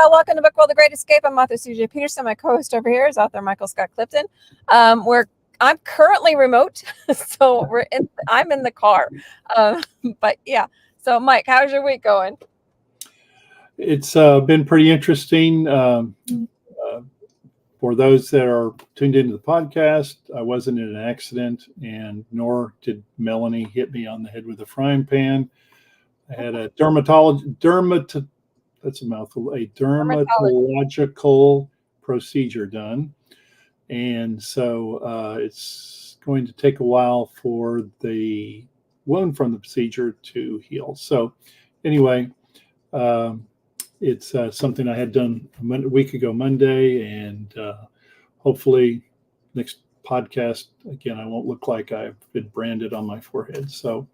welcome to Book World: The Great Escape. I'm author CJ Peterson. My co-host over here is author Michael Scott Clifton. I'm currently remote, so I'm in the car. But yeah, so Mike, how's your week going? It's been pretty interesting. For those that are tuned into the podcast, I wasn't in an accident, and nor did Melanie hit me on the head with a frying pan. I had a dermatological procedure done, and so it's going to take a while for the wound from the procedure to heal. So anyway, it's something I had done a week ago Monday, and hopefully next podcast, again, I won't look like I've been branded on my forehead. So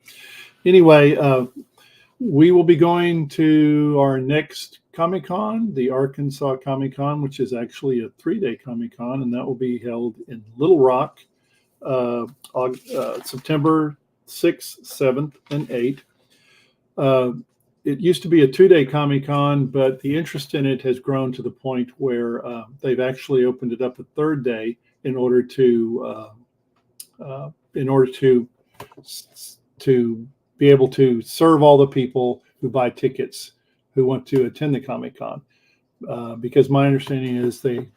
anyway, we will be going to our next Comic-Con, the Arkansas Comic-Con, which is actually a 3-day Comic-Con, and that will be held in Little Rock, September 6th, 7th, and 8th. It used to be a 2-day Comic-Con, but the interest in it has grown to the point where they've actually opened it up a 3rd day in order to be able to serve all the people who buy tickets who want to attend the Comic-Con. Because my understanding is they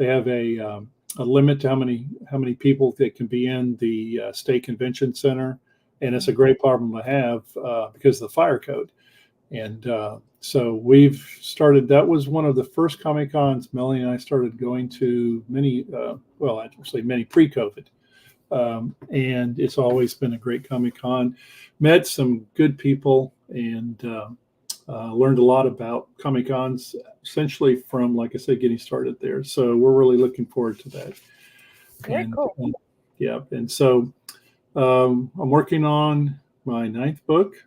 have a limit to how many people that can be in the state convention center. And it's a great problem to have because of the fire code. And so we've started, that was one of the first Comic-Cons Melanie and I started going to many pre-COVID. And it's always been a great Comic-Con. Met some good people and learned a lot about Comic-Cons, essentially from, like I said, getting started there. So we're really looking forward to that. Very cool. And so I'm working on my 9th book,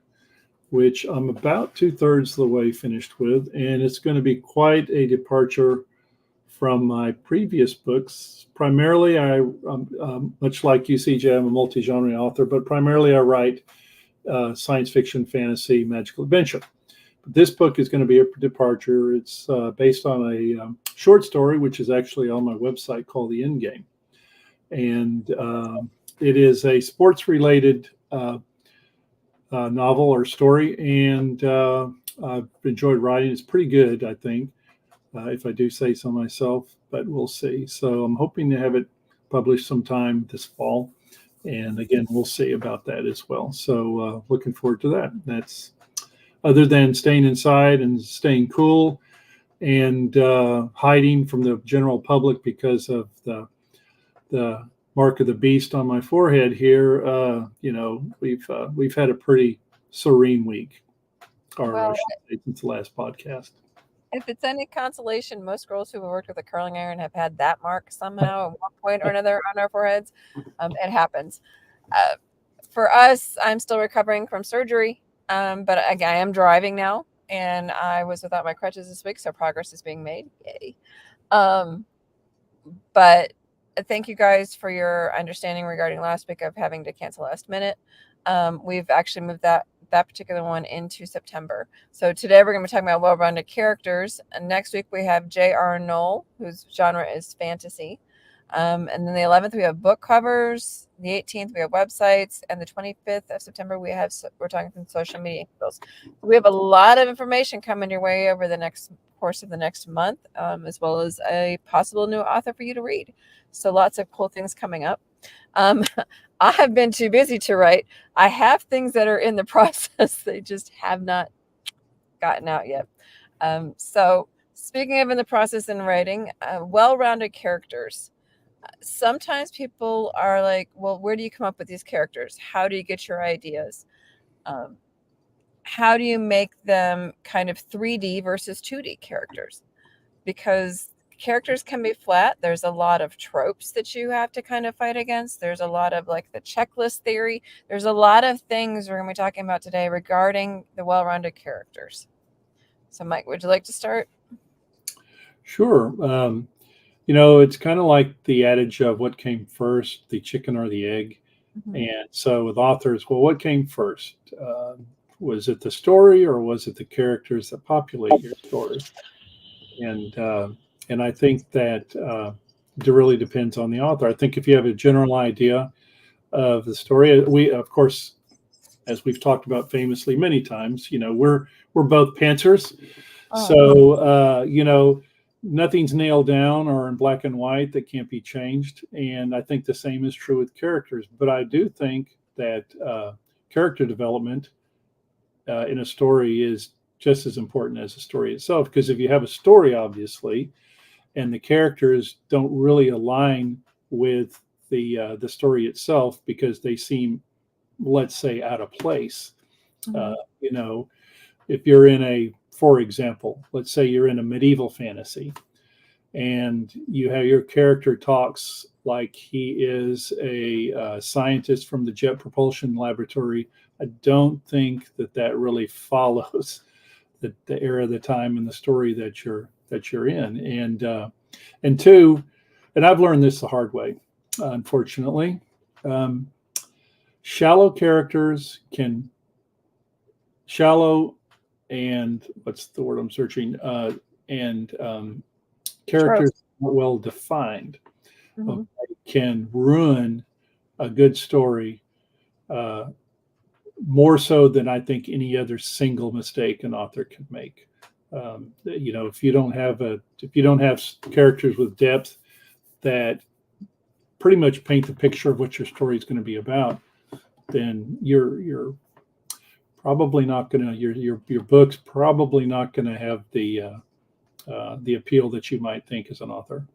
which I'm about 2/3 of the way finished with, and it's going to be quite a departure from my previous books. Primarily, much like you, CJ, I'm a multi-genre author, but primarily I write science fiction, fantasy, magical adventure. But this book is going to be a departure. It's based on a short story, which is actually on my website, called The Endgame. And it is a sports-related novel or story, and I've enjoyed writing. It's pretty good, I think, if I do say so myself, but we'll see. So I'm hoping to have it published sometime this fall, and again, we'll see about that as well. So looking forward to that. That's other than staying inside and staying cool and hiding from the general public because of the mark of the beast on my forehead here. We've had a pretty serene week, I should say, since the last podcast. If it's any consolation, most girls who have worked with a curling iron have had that mark somehow at one point or another on our foreheads. It happens. For us, I'm still recovering from surgery, but I am driving now, and I was without my crutches this week, so progress is being made. Yay. But thank you guys for your understanding regarding last week of having to cancel last minute. We've actually moved that particular one into September. So today we're going to be talking about well-rounded characters. And next week we have J.R. Knoll, whose genre is fantasy. And then the 11th we have book covers. The 18th we have websites, and the 25th of September we're talking from social media skills. We have a lot of information coming your way over the course of the next month, as well as a possible new author for you to read. So lots of cool things coming up. I have been too busy to write. I have things that are in the process. They just have not gotten out yet. So speaking of in the process in writing, well-rounded characters. Sometimes people are like, well, where do you come up with these characters? How do you get your ideas? How do you make them kind of 3D versus 2D characters? Because characters can be flat. There's a lot of tropes that you have to kind of fight against. There's a lot of like the checklist theory. There's a lot of things we're going to be talking about today regarding the well-rounded characters. So Mike, would you like to start? Sure. It's kind of like the adage of what came first, the chicken or the egg. Mm-hmm. And so with authors, well, what came first? Was it the story, or was it the characters that populate your story? And and I think that it really depends on the author. I think if you have a general idea of the story, we of course, as we've talked about famously many times, we're both pantsers, Oh, so nothing's nailed down or in black and white that can't be changed. And I think the same is true with characters. But I do think that character development in a story is just as important as the story itself. Because if you have a story, obviously, and the characters don't really align with the story itself because they seem, let's say, out of place. Uh, mhm. you know, if you're for example, let's say you're in a medieval fantasy, and you have your character talks like he is a scientist from the Jet Propulsion Laboratory. I don't think that really follows the era, the time, and the story that you're in. And two, and I've learned this the hard way, unfortunately. Um, shallow characters can shallow and what's the word I'm searching? And characters Tropes. not well defined Hmm. can ruin a good story uh, more so than I think any other single mistake an author could make. If you don't have characters with depth that pretty much paint the picture of what your story is going to be about, then you're probably not going to your book's probably not going to have the appeal that you might think as an author.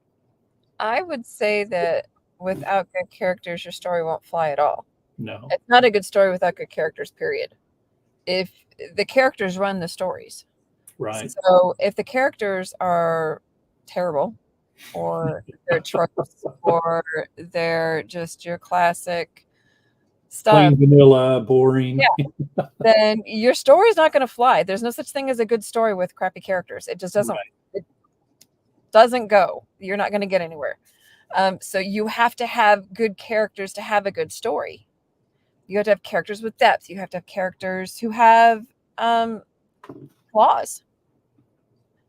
I would say that without good characters, your story won't fly at all. No, It's not a good story without good characters, period. If the characters run the stories. right. So if the characters are terrible, or they're tropes, or they're just your classic stuff, Plain vanilla, boring. yeah, then your story's not going to fly. There's no such thing as a good story with crappy characters. It just doesn't. Right. It doesn't go. You're not going to get anywhere. So you have to have good characters to have a good story. You have to have characters with depth. You have to have characters who have flaws.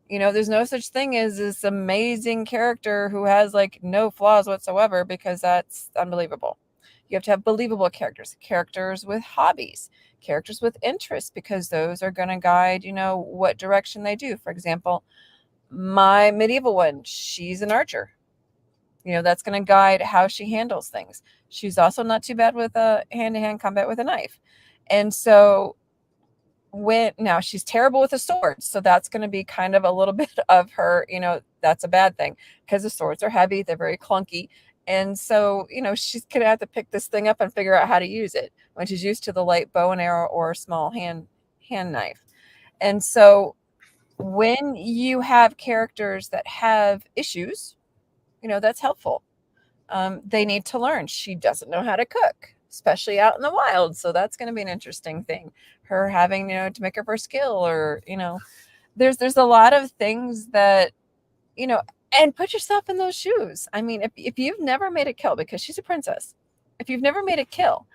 There's no such thing as this amazing character who has like no flaws whatsoever, because that's unbelievable. You have to have believable characters, characters with hobbies, characters with interests, because those are going to guide, what direction they do. For example, my medieval one, she's an archer. That's going to guide how she handles things. She's also not too bad with a hand-to-hand combat with a knife. And so now she's terrible with a sword, so that's going to be kind of a little bit of her, that's a bad thing, because the swords are heavy, they're very clunky. And so, she's going to have to pick this thing up and figure out how to use it when she's used to the light bow and arrow or small hand knife. And so when you have characters that have issues, that's helpful. They need to learn. She doesn't know how to cook, especially out in the wild. So that's going to be an interesting thing. Her having, to make up her skill, or, there's a lot of things that, and put yourself in those shoes. I mean, if you've never made a kill, because she's a princess, if you've never made a kill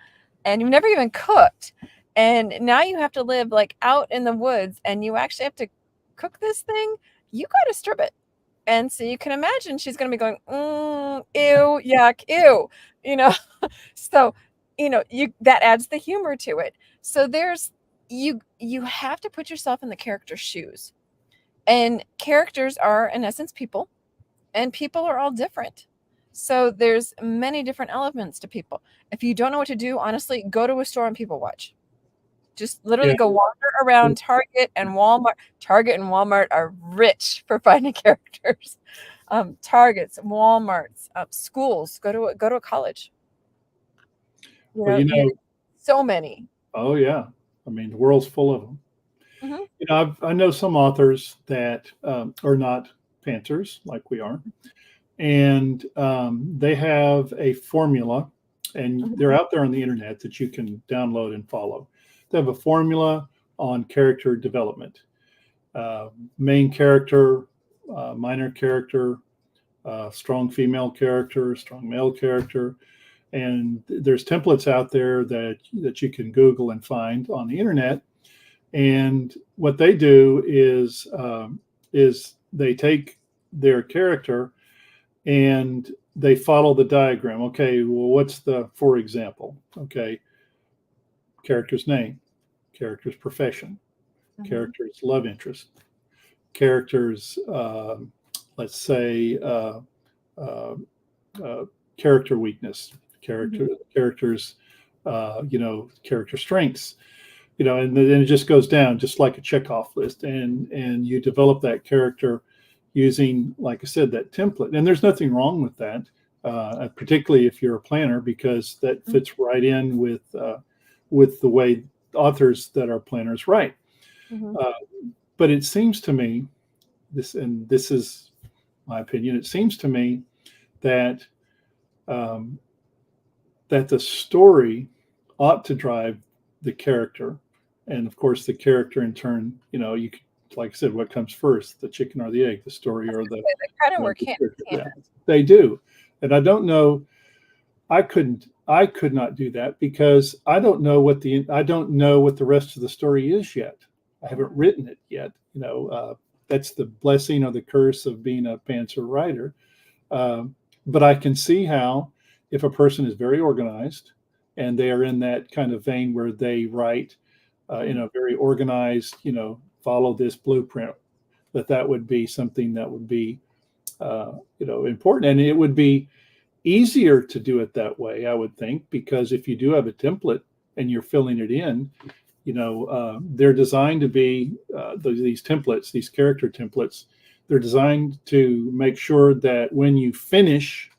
and you've never even cooked, and now you have to live like out in the woods and you actually have to cook this thing, you got to strip it. And so you can imagine she's going to be going, ew, yuck, ew, you know. So, you that adds the humor to it. So you have to put yourself in the character's shoes. And characters are in essence people, and people are all different. So there's many different elements to people. If you don't know what to do, honestly, go to a store and people watch. Just literally Yeah. go wander around Target and Walmart. Target and Walmart are rich for finding characters. Targets, Walmarts, schools. Go to a college. Well, So many. oh yeah. I mean, the world's full of them. Hmm. I know some authors that are not pantsers like we are, and they have a formula, and they're out there on the internet that you can download and follow. They have a formula on character development: main character, minor character, strong female character, strong male character, and there's templates out there that you can Google and find on the internet And what they do is they take their character and they follow the diagram. Okay, well, what's the, for example, okay, character's name, character's profession, Mhm. character's love interest, character's, let's say, uh, uh, character weakness, Mhm. character's, character strengths, and then it just goes down just like a checkoff list, and you develop that character using, like I said, that template. And there's nothing wrong with that, particularly if you're a planner, because that Mhm. fits right in with the way authors that are planners write. Mhm. Uh, but it seems to me, this is my opinion, it seems to me that um, that the story ought to drive the character, and of course the character in turn, you could, like I said, what comes first, the chicken or the egg, the story or the, They kind of work the hand character? in Yeah, hand. they do. And I don't know, I could not do that because I don't know what the rest of the story is yet. I haven't Mhm. written it yet. That's the blessing or the curse of being a pantser writer. um, but I can see how, if a person is very organized and they are in that kind of vein where they write in Mhm. a very organized, follow this blueprint, that would be something that would be, important. And it would be easier to do it that way, I would think, because if you do have a template and you're filling it in, they're designed to be, these templates, these character templates, they're designed to make sure that when you finish,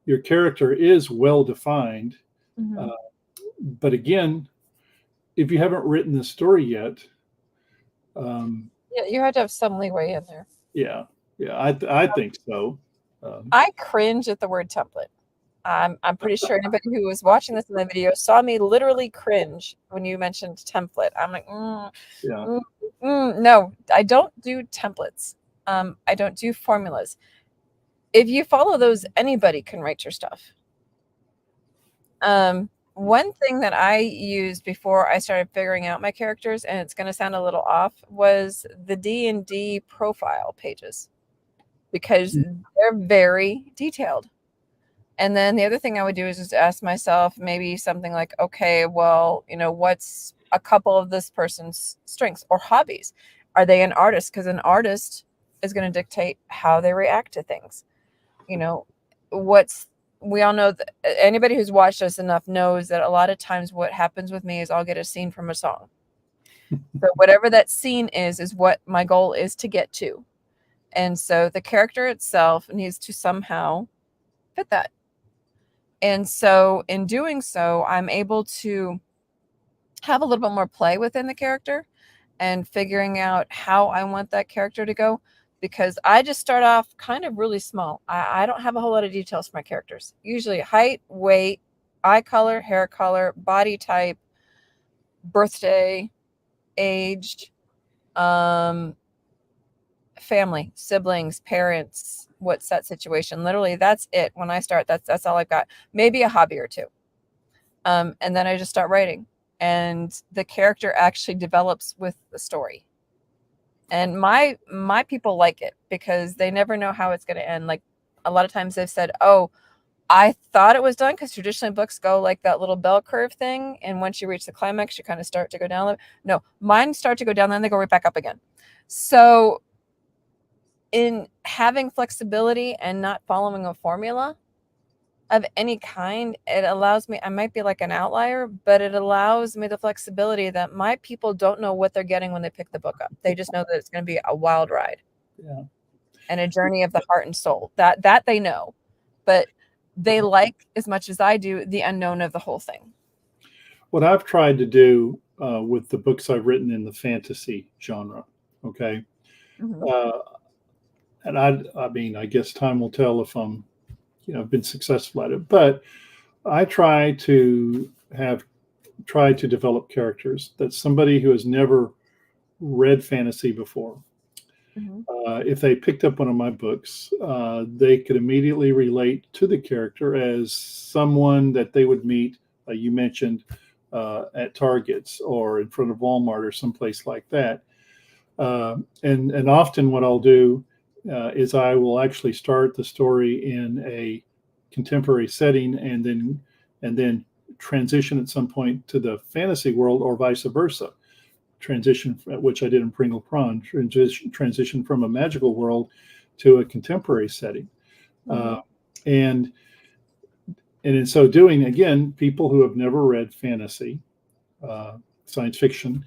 your character is well defined. Uh, Mhm. but again, if you haven't written the story yet, um, Yeah, you have to have some leeway in there. yeah, yeah, I think so. Um, I cringe at the word template. I'm pretty sure anybody who was watching this in the video saw me literally cringe when you mentioned template. I'm like, yeah, mm, no, I don't do templates. I don't do formulas. If you follow those, anybody can write your stuff. One thing that I used before I started figuring out my characters, and it's going to sound a little off, was the D&D profile pages because they're very detailed. And then the other thing I would do is just ask myself maybe something like, okay, well, what's a couple of this person's strengths or hobbies? Are they an artist? Because an artist is going to dictate how they react to things. You know, what's we all know that anybody who's watched us enough knows that a lot of times what happens with me is I'll get a scene from a song. So whatever that scene is what my goal is to get to. And so the character itself needs to somehow fit that. And so in doing so, I'm able to have a little bit more play within the character and figuring out how I want that character to go because I just start off kind of really small. I don't have a whole lot of details for my characters. Usually height, weight, eye color, hair color, body type, birthday, age, um, family, siblings, parents, what's that situation. Literally, that's it. When I start, that's all I've got. Maybe a hobby or two. And then I just start writing, and the character actually develops with the story. And my people like it because they never know how it's going to end. Like a lot of times they've said, "Oh, I thought it was done," because traditionally books go like that little bell curve thing, and once you reach the climax, you kind of start to go down. No, mine start to go down, then they go right back up again. So, in having flexibility and not following a formula of any kind, it allows me, I might be like an outlier, but it allows me the flexibility that my people don't know what they're getting when they pick the book up. They just know that it's going to be a wild ride yeah. and a journey of the heart and soul. That they know. But they like as much as I do the unknown of the whole thing. What I've tried to do with the books I've written in the fantasy genre, okay, Mhm. uh, and I mean, I guess time will tell if I've been successful at it, but I try to develop characters that somebody who has never read fantasy before, Mhm. if they picked up one of my books, they could immediately relate to the character as someone that they would meet. You mentioned at Targets or in front of Walmart or someplace like that. And often what I'll do is I will actually start the story in a contemporary setting and then transition at some point to the fantasy world or vice versa. Transition, which I did in Pringle Prawn, transition from a magical world to a contemporary setting. Mhm. And in so doing, again, people who have never read fantasy, science fiction,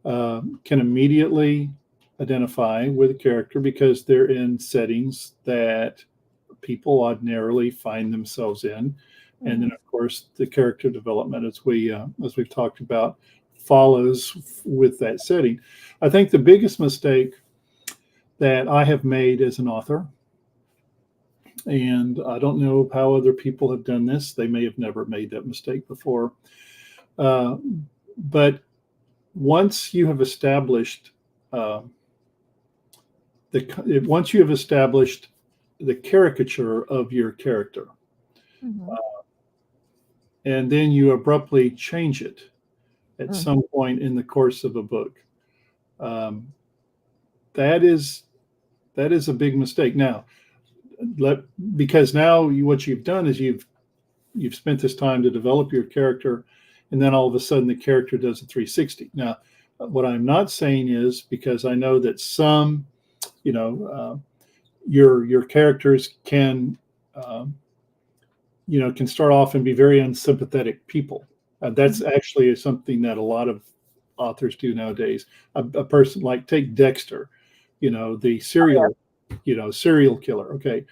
can immediately identify with a character because they're in settings that people ordinarily find themselves in. And then, Mhm. of course, the character development, as we've talked about, follows with that setting. I think the biggest mistake that I have made as an author, and I don't know how other people have done this, they may have never made that mistake before, uh, but once you have established uh, once you have established the caricature of your character, Mhm. and then you abruptly change it at Mhm. some point in the course of a book, um, that is that is a big mistake. Now, let because now what you've done is you've spent this time to develop your character, and then all of a sudden the character does a 360. Now, what I'm not saying is because I know that some, you know, your characters can, um, can start off and be very unsympathetic people. That's Mhm. actually something that a lot of authors do nowadays. A person like take Dexter, the Oh, yeah. serial killer. Okay,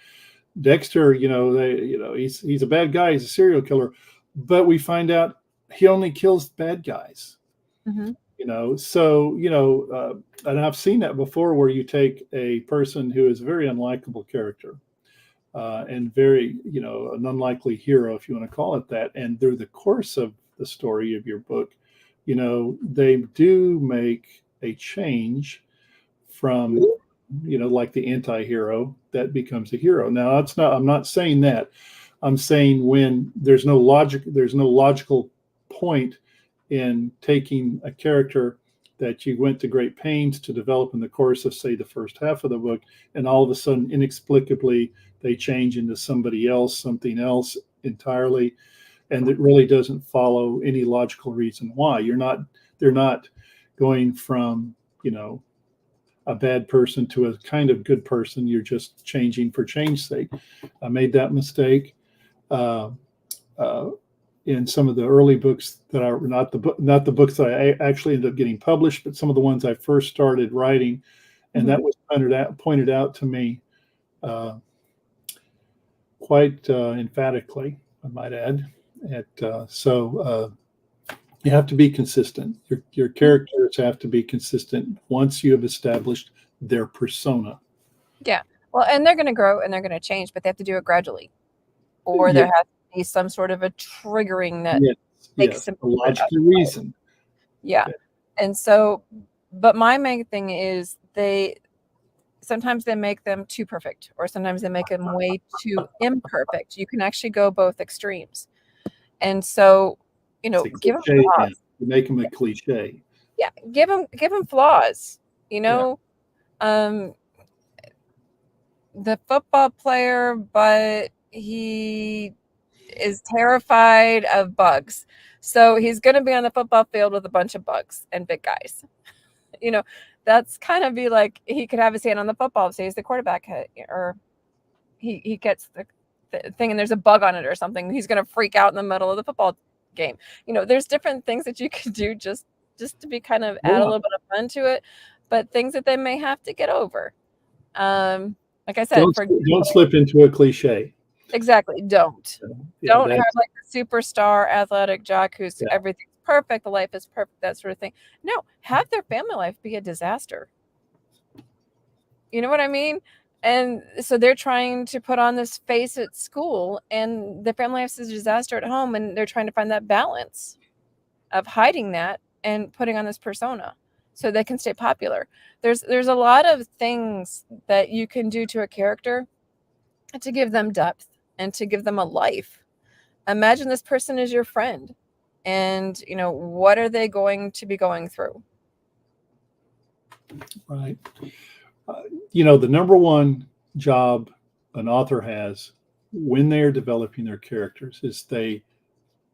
Dexter, he's a bad guy. He's a serial killer, but we find out he only kills bad guys. Mhm. So and I've seen that before, where you take a person who is a very unlikable character, and very, an unlikely hero, if you want to call it that. And through the course of the story of your book, they do make a change from, like the anti-hero that becomes a hero. Now, I'm not saying that. I'm saying when there's no logical point in taking a character that you went to great pains to develop in the course of, say, the first half of the book, and all of a sudden, inexplicably, they change into somebody else, something else entirely, and it really doesn't follow any logical reason why. They're not going from, a bad person to a kind of good person. You're just changing for change's sake. I made that mistake. Uh, uh, in some of the early books that are not the books that I actually ended up getting published, but some of the ones I first started writing, and Mhm. that was pointed out to me uh, quite emphatically, I might add. You have to be consistent. Your Mhm. characters have to be consistent once you have established their persona. Yeah. Well, and they're going to grow and they're going to change, but they have to do it gradually, or Yeah, there has to be some sort of a triggering that yes, makes yes, them a put up. logical reason. Yeah. And so, but my main thing is sometimes they make them too perfect, or sometimes they make them way too imperfect. You can actually go both extremes. And so, It's a give them cliche now. flaws. You make them a cliche. Yeah, give them flaws. You Yeah. know, um, the football player, but he is terrified of bugs. So he's going to be on the football field with a bunch of bugs and big guys. You know, that's kind of be like he could have his hand on the football, say he's the quarterback, or he gets the thing and there's a bug on it or something. He's going to freak out in the middle of the football game. There's different things that you could do just to be kind of add a Yeah. little bit of fun to it, but things that they may have to get over. Um, like I said, Don't for don't example, slip into a cliche. exactly, don't. Yeah, Don't have that's like the superstar athletic jock who's yeah. everything's perfect, the life is perfect, that sort of thing. No, have their family life be a disaster. You know what I mean? And so they're trying to put on this face at school, and the family life is a disaster at home, and they're trying to find that balance of hiding that and putting on this persona so they can stay popular. There's a lot of things that you can do to a character to give them depth and to give them a life. Imagine this person is your friend. and what are they going to be going through? Right. The number one job an author has when they are developing their characters is they,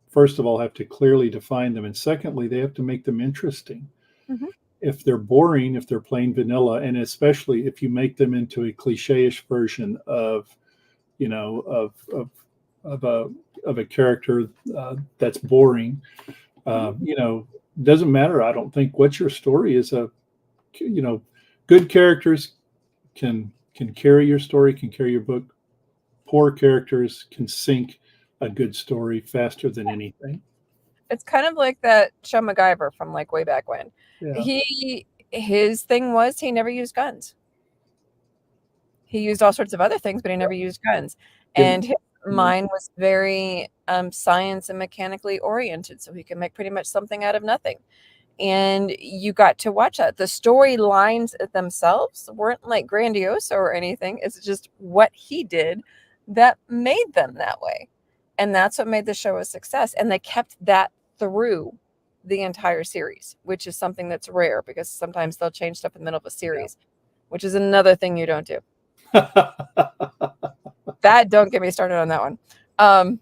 first of all, have to clearly define them. And secondly, they have to make them interesting. Mhm. If they're boring, if they're plain vanilla, and especially if you make them into a cliche-ish version of, of a of a character that's boring, doesn't matter. I don't think what your story is. You know, good characters can carry your story, can carry your book. Poor characters can sink a good story faster than anything. It's kind of like that show MacGyver from like way back when. Yeah. His thing was he never used guns. He used all sorts of other things, but he never used guns. Didn't, And his mind was very science and mechanically oriented, so he could make pretty much something out of nothing. And you got to watch that. The storylines themselves weren't like grandiose or anything. It's just what he did that made them that way. And that's what made the show a success. And they kept that through the entire series, which is something that's rare because sometimes they'll change stuff in the middle of a series, which is another thing you don't do. That, don't get me started on that one.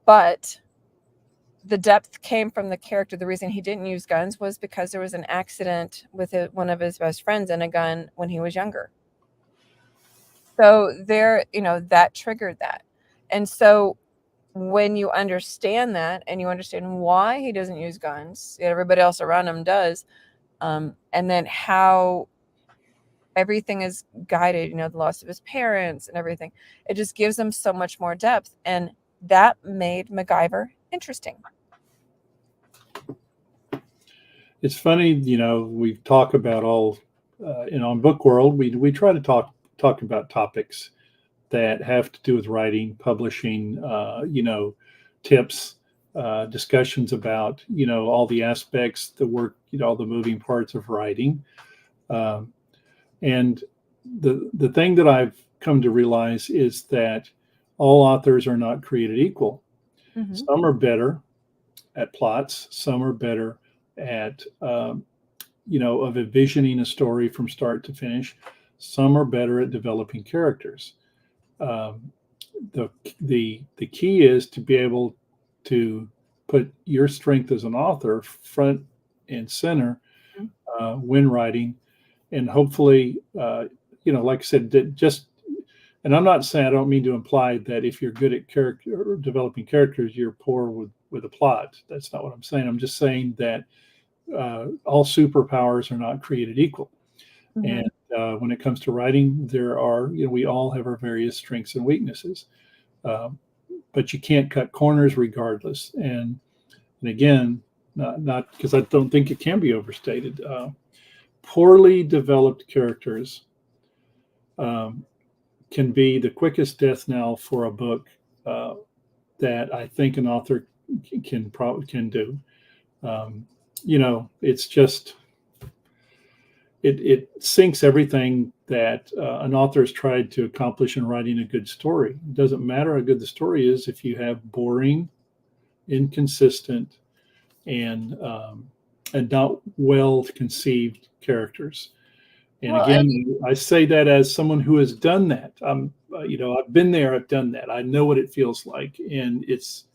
But the depth came from the character. The reason he didn't use guns was because there was an accident with one of his best friends and a gun when he was younger. So that triggered that. And so when you understand that and you understand why he doesn't use guns, yet everybody else around him does, and then how everything is guided, the loss of his parents and everything, it just gives them so much more depth. And that made MacGyver interesting. It's funny, we talk about all, on Book World, we try to talk about topics that have to do with writing, publishing, tips, discussions about, all the aspects, the work, all the moving parts of writing. And the thing that I've come to realize is that all authors are not created equal. Mm-hmm. Some are better at plots. Some are better at, of envisioning a story from start to finish. Some are better at developing characters. The key is to be able to put your strength as an author front and center when writing, and hopefully, like I said, just. And I'm not saying, I don't mean to imply that if you're good at character or developing characters, you're poor with a plot. That's not what I'm saying. I'm just saying that all superpowers are not created equal. Mm-hmm. And when it comes to writing, there are, we all have our various strengths and weaknesses, but you can't cut corners regardless. And again, not because I don't think it can be overstated. Poorly developed characters can be the quickest death knell for a book that I think an author can do. It's just it sinks everything that an author has tried to accomplish in writing a good story. It doesn't matter how good the story is if you have boring, inconsistent, and not well conceived characters. And again, I say that as someone who has done that. I've been there, I've done that. I know what it feels like. And it's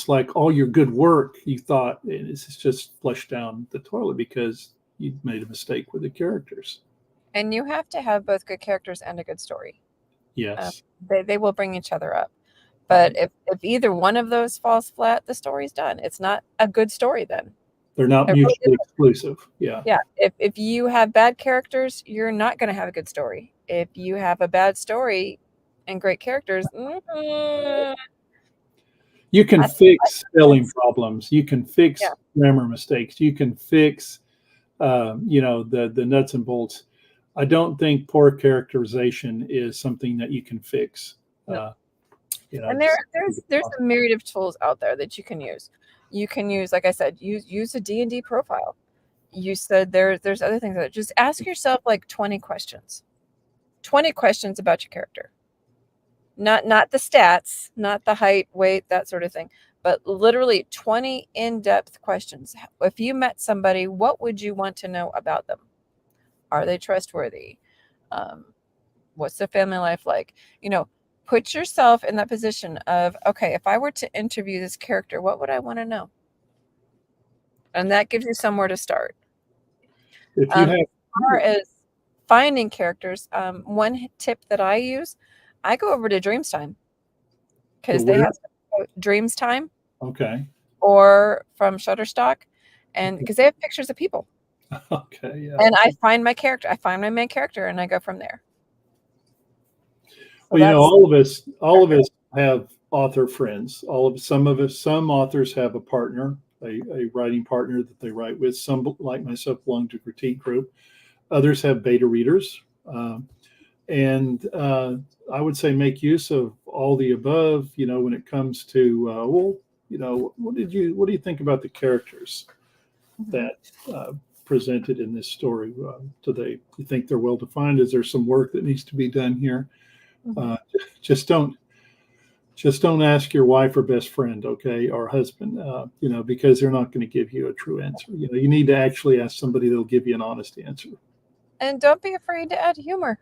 like all your good work you thought it's just flushed down the toilet because you made a mistake with the characters. And you have to have both good characters and a good story. Yes. They will bring each other up. But if either one of those falls flat, the story's done. It's not a good story then. They're not mutually exclusive. Yeah. Yeah. If you have bad characters, you're not going to have a good story. If you have a bad story and great characters, you can fix spelling problems. You can fix grammar mistakes. You can fix, the nuts and bolts. I don't think poor characterization is something that you can fix. No. And there's a myriad of tools out there that you can use. You can use, like I said, use a D&D profile. You said there's other things that just ask yourself like 20 questions. 20 questions about your character. Not the stats, not the height, weight, that sort of thing, but literally 20 in-depth questions. If you met somebody, what would you want to know about them? Are they trustworthy? What's their family life like? Put yourself in that position of, okay, if I were to interview this character, what would I want to know? And that gives you somewhere to start. If you have, As far as finding characters, one tip that I use, I go over to Dreams Time because they have Dreams Time. Okay. Or from Shutterstock, and because they have pictures of people. Okay, yeah. And I find my character, I find my main character, and I go from there. So well, all of us have author friends. Some authors have a partner, a writing partner that they write with. Some, like myself, belong to a critique group. Others have beta readers, and I would say make use of all the above. When it comes to what do you think about the characters that presented in this story? Do you think they're well defined? Is there some work that needs to be done here? Just don't ask your wife or best friend, okay, or husband, because they're not going to give you a true answer. You need to actually ask somebody that'll give you an honest answer. And don't be afraid to add humor.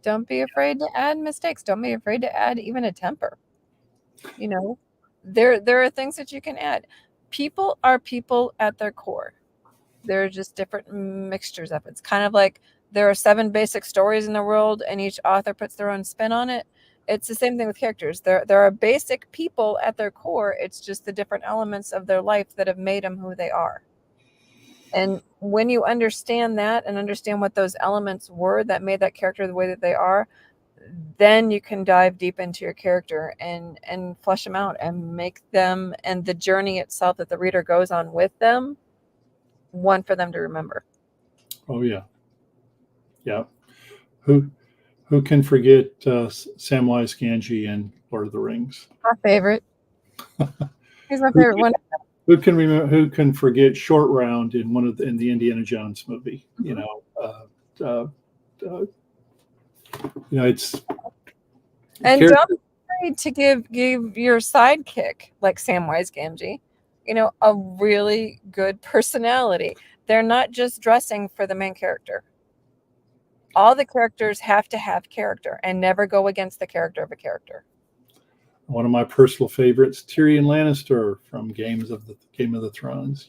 Don't be afraid to add mistakes. Don't be afraid to add even a temper. There are things that you can add. People are people at their core. They're just different mixtures of it. It's kind of like there are 7 basic stories in the world, and each author puts their own spin on it. It's the same thing with characters. There are basic people at their core. It's just the different elements of their life that have made them who they are. And when you understand that and understand what those elements were that made that character the way that they are, then you can dive deep into your character and flesh them out and make them, and the journey itself that the reader goes on with them, one for them to remember. Oh yeah. Who can forget Samwise Gamgee in Lord of the Rings? My favorite. He's my favorite one. Who can remember? Who can forget Short Round in in the Indiana Jones movie? It's and don't be afraid to give your sidekick, like Samwise Gamgee, a really good personality. They're not just dressing for the main character. All the characters have to have character and never go against the character of a character. One of my personal favorites, Tyrion Lannister from Game of the Thrones.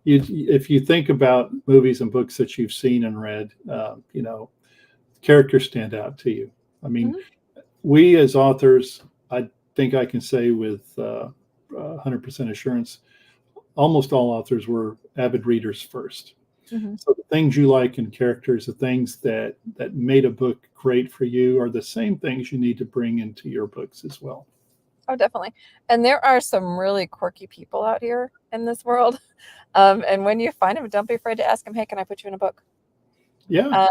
If you think about movies and books that you've seen and read, characters stand out to you. We as authors, I think I can say with 100% assurance, almost all authors were avid readers first. So the things you like in characters, the things that made a book great for you, are the same things you need to bring into your books as well. Oh, definitely. And there are some really quirky people out here in this world. And when you find them, don't be afraid to ask them, hey, can I put you in a book? Yeah.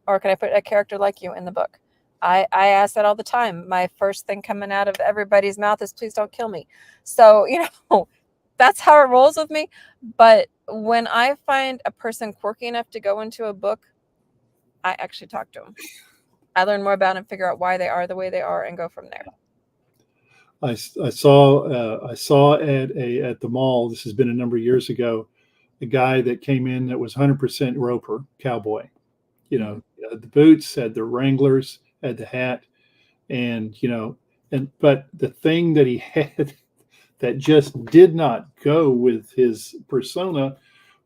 Or can I put a character like you in the book? I ask that all the time. My first thing coming out of everybody's mouth is, please don't kill me. So, that's how it rolls with me. But when I find a person quirky enough to go into a book, I actually talk to them. I learn more about them, figure out why they are the way they are, and go from there. I saw at the mall, this has been a number of years ago, a guy that came in that was 100% Roper cowboy. Had the boots, had the Wranglers, had the hat, but the thing that he had that just did not go with his persona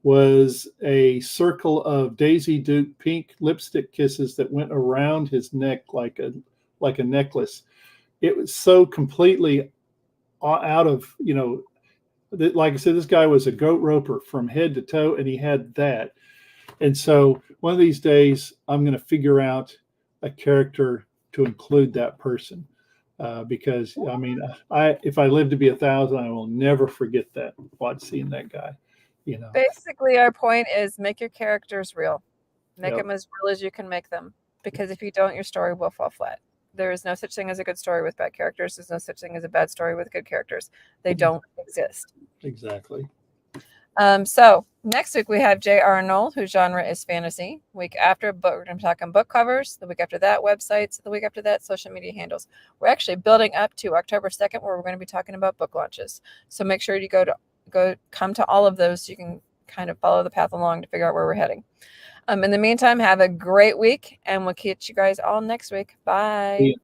was a circle of Daisy Duke pink lipstick kisses that went around his neck like a necklace. It was so completely out of, like I said, this guy was a goat roper from head to toe, and he had that. And so one of these days, I'm going to figure out a character to include that person. Because if I live to be 1,000, I will never forget that. Seeing that guy, Basically, our point is make your characters real. Make them as real as you can make them. Because if you don't, your story will fall flat. There is no such thing as a good story with bad characters. There's no such thing as a bad story with good characters. They don't exist. Exactly. So Next week we have J. Arnold, whose genre is fantasy. Week after, but we're going to talk on book covers. The week after that, websites. The week after that, social media handles. We're actually building up to October 2nd, where we're going to be talking about book launches. So make sure you come to all of those so you can kind of follow the path along to figure out where we're heading. In the meantime, have a great week, and we'll catch you guys all next week. Bye.